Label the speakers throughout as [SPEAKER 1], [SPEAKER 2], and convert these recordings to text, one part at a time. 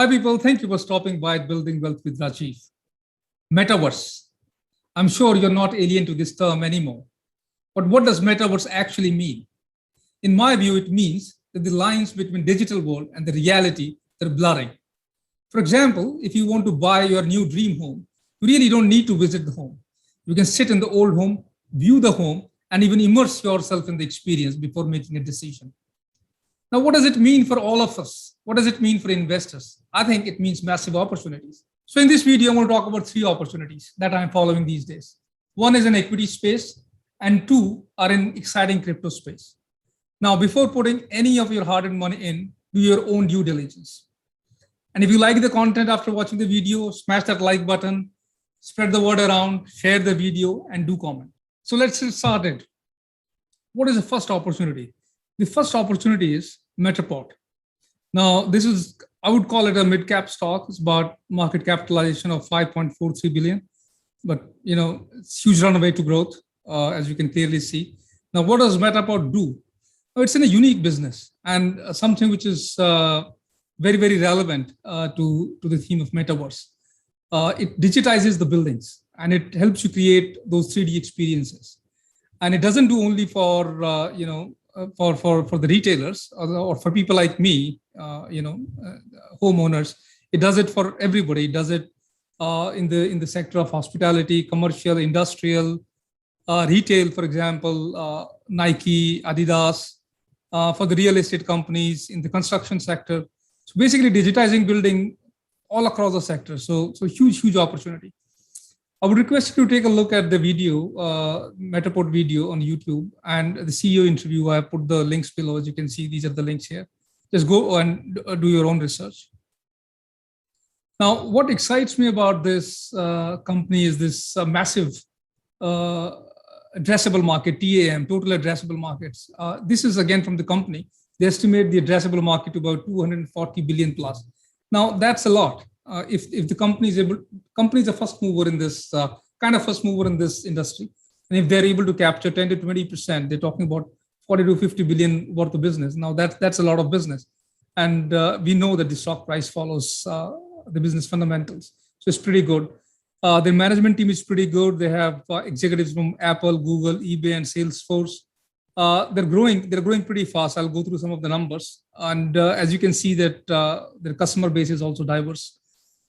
[SPEAKER 1] Hi, people. Thank you for stopping by at Building Wealth with Rajiv. Metaverse. I'm sure you're not alien to this term anymore. But what does metaverse actually mean? In my view, it means that the lines between digital world and the reality are blurring. For example, if you want to buy your new dream home, you really don't need to visit the home. You can sit in the old home, view the home, and even immerse yourself in the experience before making a decision. Now, what does it mean for all of us? What does it mean for investors? I think it means massive opportunities. So in this video, I'm going to talk about three opportunities that I'm following these days. One is in equity space, and two are in exciting crypto space. Now, before putting any of your hard-earned money in, do your own due diligence. And if you like the content after watching the video, smash that like button, spread the word around, share the video, and do comment. So let's get started. What is the first opportunity? The first opportunity is Matterport. Now, this is, I would call it a mid-cap stock. It's about market capitalization of 5.43 billion, but it's huge runaway to growth, as you can clearly see. Now, what does Matterport do? It's in a unique business and something which is very, very relevant to the theme of Metaverse. It digitizes the buildings and it helps you create those 3D experiences. And it doesn't do only for for the retailers or for people like me, homeowners. It does it for everybody. It does it in the sector of hospitality, commercial, industrial, retail, for example, Nike, Adidas, for the real estate companies in the construction sector. So basically digitizing building all across the sector. So huge opportunity. I would request you to take a look at the video, Matterport video on YouTube, and the CEO interview. I put the links below. As you can see, these are the links here. Just go and do your own research. Now, what excites me about this company is this massive addressable market, TAM, total addressable markets. This is again from the company. They estimate the addressable market to about 240 billion plus. Now, that's a lot. If the company is a first mover in this first mover in this industry, and if they're able to capture 10 to 20%, they're talking about 40 to 50 billion worth of business. Now that's a lot of business, and we know that the stock price follows the business fundamentals, so it's pretty good. Their management team is pretty good. They have executives from Apple, Google, eBay, and Salesforce. They're growing pretty fast. I'll go through some of the numbers, and as you can see that their customer base is also diverse.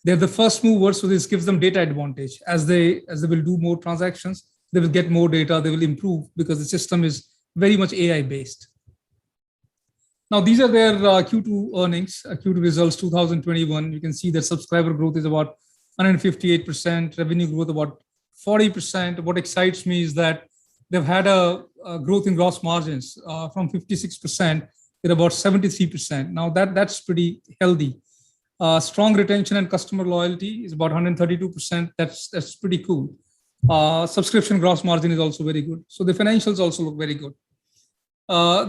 [SPEAKER 1] They're the first movers, so this gives them data advantage. As they will do more transactions, they will get more data, they will improve because the system is very much AI based. Now, these are their Q2 earnings, Q2 results 2021. You can see that subscriber growth is about 158%, revenue growth about 40%. What excites me is that they've had a growth in gross margins from 56% to about 73%. Now that's pretty healthy. Strong retention and customer loyalty is about 132%. That's pretty cool. Subscription gross margin is also very good. So the financials also look very good.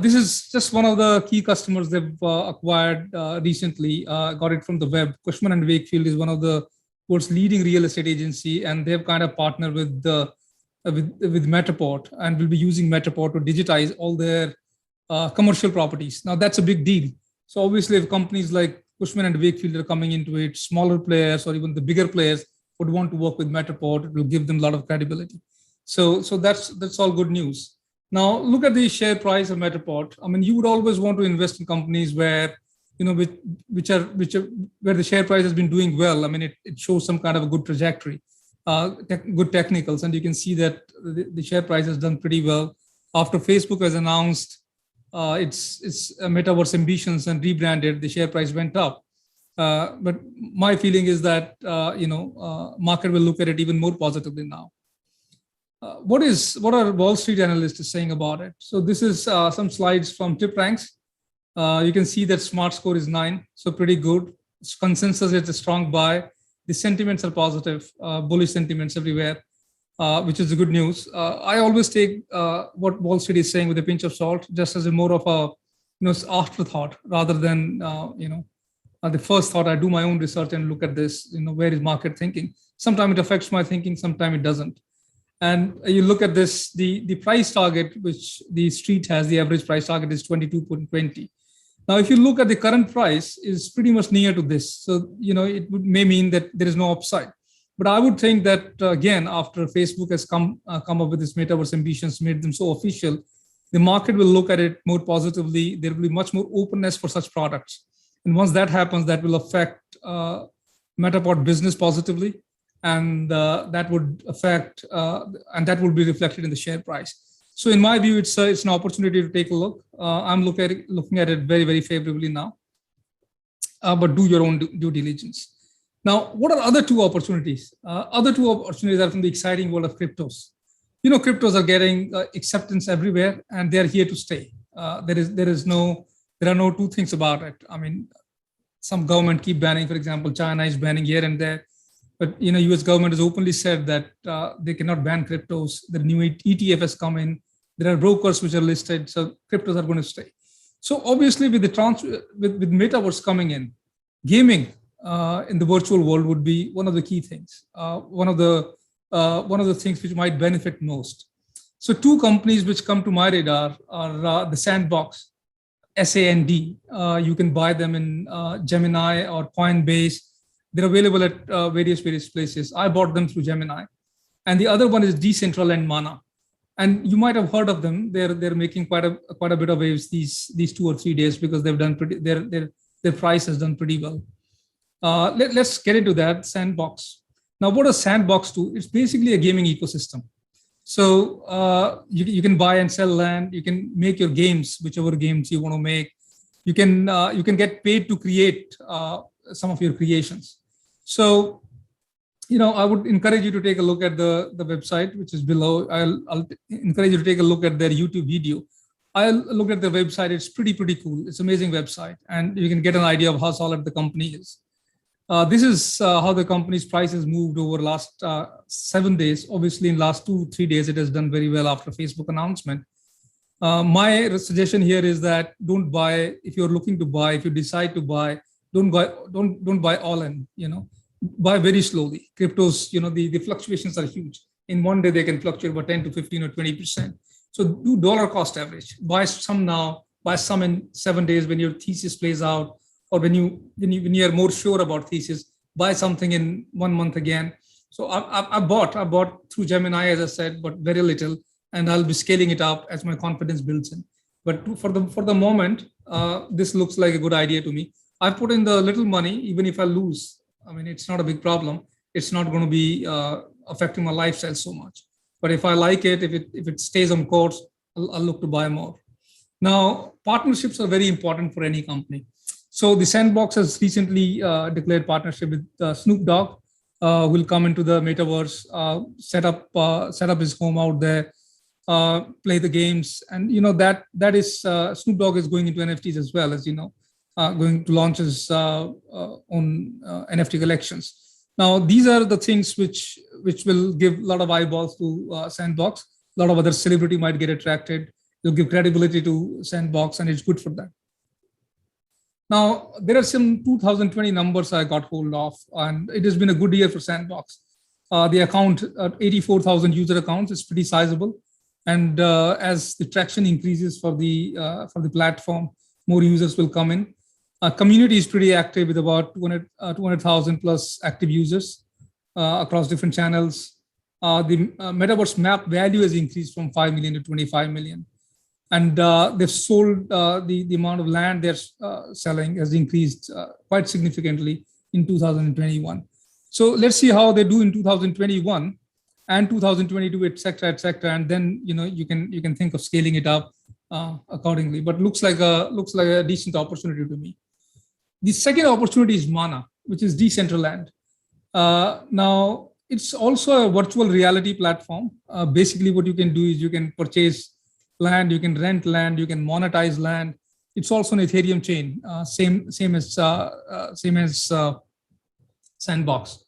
[SPEAKER 1] This is just one of the key customers they've acquired recently. Got it from the web. Cushman & Wakefield is one of the world's leading real estate agency, and they've kind of partnered with Matterport and will be using Matterport to digitize all their commercial properties. Now that's a big deal. So obviously, if companies like Cushman & Wakefield are coming into it, smaller players or even the bigger players would want to work with Matterport. It will give them a lot of credibility. So that's all good news. Now look at the share price of Matterport. I mean, you would always want to invest in companies where where the share price has been doing well. I mean, it shows some kind of a good trajectory, good technicals, and you can see that the share price has done pretty well after Facebook has announced its metaverse ambitions and rebranded. The share price went up, but my feeling is that market will look at it even more positively now. What are Wall Street analysts saying about it? So this is some slides from TipRanks. You can see that smart score is 9, so pretty good. Consensus is a strong buy. The sentiments are positive, bullish sentiments everywhere, which is the good news. I always take what Wall Street is saying with a pinch of salt, just as a more of a afterthought rather than the first thought. I do my own research and look at this. Where is market thinking? Sometimes it affects my thinking, sometimes it doesn't. And you look at this, the price target which the street has, the average price target is 22.20. Now, if you look at the current price, is pretty much near to this. So, may mean that there is no upside. But I would think that, again, after Facebook has come up with its metaverse ambitions, made them so official, the market will look at it more positively. There will be much more openness for such products. And once that happens, that will affect Matterport business positively. And that would affect, and that will be reflected in the share price. So in my view, it's an opportunity to take a look. I'm looking at it very, very favorably now. But do your own due diligence. Now, what are other two opportunities? Other two opportunities are from the exciting world of cryptos. Cryptos are getting acceptance everywhere, and they're here to stay. There are no two things about it. I mean, some government keep banning, for example, China is banning here and there. But US government has openly said that they cannot ban cryptos. The new ETF has come in. There are brokers which are listed, so cryptos are going to stay. So obviously, with the with metaverse coming in, gaming in the virtual world would be one of the key things. One of the things which might benefit most. So two companies which come to my radar are the Sandbox, SAND. You can buy them in Gemini or Coinbase. They're available at various places. I bought them through Gemini. And the other one is Decentraland Mana. And you might have heard of them. They're making quite a bit of waves these 2 or 3 days because they've done their price has done pretty well. Let's get into that. Sandbox. Now, what does Sandbox do? It's basically a gaming ecosystem. So you can buy and sell land. You can make your games, whichever games you want to make. You can get paid to create some of your creations. So, I would encourage you to take a look at the website, which is below. I'll encourage you to take a look at their YouTube video. I'll look at the website. It's pretty cool. It's an amazing website, and you can get an idea of how solid the company is. This is how the company's price has moved over last 7 days. Obviously, in last 2-3 days, it has done very well after Facebook announcement. My suggestion here is that don't buy if you're looking to buy. If you decide to buy, don't buy all in. Buy very slowly. Cryptos, the fluctuations are huge. In one day, they can fluctuate about 10 to 15 or 20%. So do dollar cost average. Buy some now. Buy some in 7 days when your thesis plays out. Or when you are more sure about thesis, buy something in 1 month again. So I bought through Gemini, as I said, but very little, and I'll be scaling it up as my confidence builds in. But for the moment, this looks like a good idea to me. I put in the little money, even if I lose. I mean, it's not a big problem. It's not going to be affecting my lifestyle so much. But if I like it, if it stays on course, I'll look to buy more. Now, partnerships are very important for any company. So the Sandbox has recently declared partnership with Snoop Dogg, who will come into the metaverse, set up his home out there, play the games, and that is Snoop Dogg is going into NFTs as well, as going to launch his own NFT collections. Now these are the things which will give a lot of eyeballs to Sandbox. A lot of other celebrity might get attracted. They'll give credibility to Sandbox, and it's good for that. Now, there are some 2020 numbers I got hold of, and it has been a good year for Sandbox. The account, 84,000 user accounts, is pretty sizable. And as the traction increases for the platform, more users will come in. Community is pretty active with about 200,000 plus active users across different channels. The Metaverse map value has increased from 5 million to 25 million. And they've sold the amount of land they're selling has increased quite significantly in 2021. So let's see how they do in 2021 and 2022, et cetera, and then you can think of scaling it up accordingly. But looks like a decent opportunity to me. The second opportunity is Mana, which is Decentraland. Now it's also a virtual reality platform. Basically, what you can do is you can purchase land, you can rent land, you can monetize land. It's also an Ethereum chain, same as Sandbox.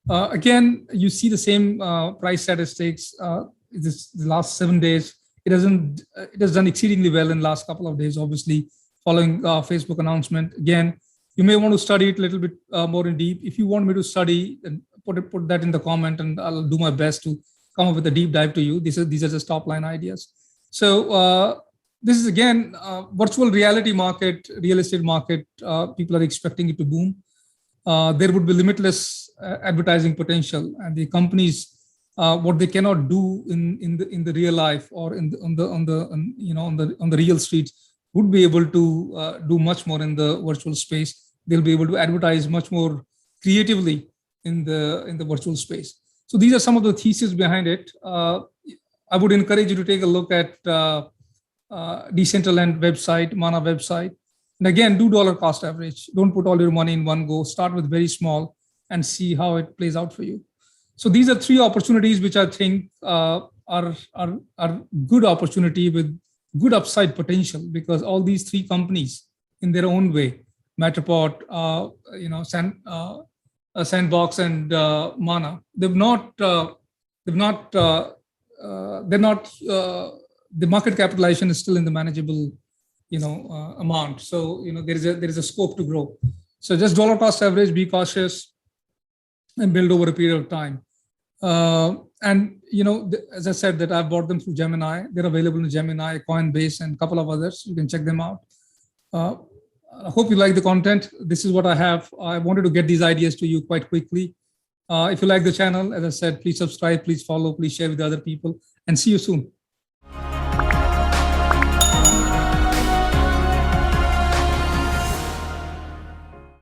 [SPEAKER 1] Again, you see the same price statistics. The last 7 days, it has done exceedingly well in the last couple of days. Obviously, following Facebook announcement. Again, you may want to study it a little bit more in deep. If you want me to study, then put that in the comment, and I'll do my best to come up with a deep dive to you. These are just top line ideas. So this is again virtual reality market, real estate market. People are expecting it to boom. There would be limitless advertising potential, and the companies what they cannot do in the real life or on the real streets would be able to do much more in the virtual space. They'll be able to advertise much more creatively in the virtual space. So these are some of the theses behind it. I would encourage you to take a look at Decentraland website, Mana website. And again, do dollar cost average. Don't put all your money in one go. Start with very small and see how it plays out for you. So these are three opportunities which I think are good opportunity with good upside potential, because all these three companies in their own way, Matterport, Sandbox, and Mana, they're not the market capitalization is still in the manageable amount. So there is a scope to grow. So just dollar cost average, be cautious, and build over a period of time. As I said, that I've bought them through Gemini. They're available in Gemini, Coinbase, and a couple of others. You can check them out. I hope you like the content. This is what I have. I wanted to get these ideas to you quite quickly. If you like the channel, as I said, please subscribe, please follow, please share with other people, and see you soon.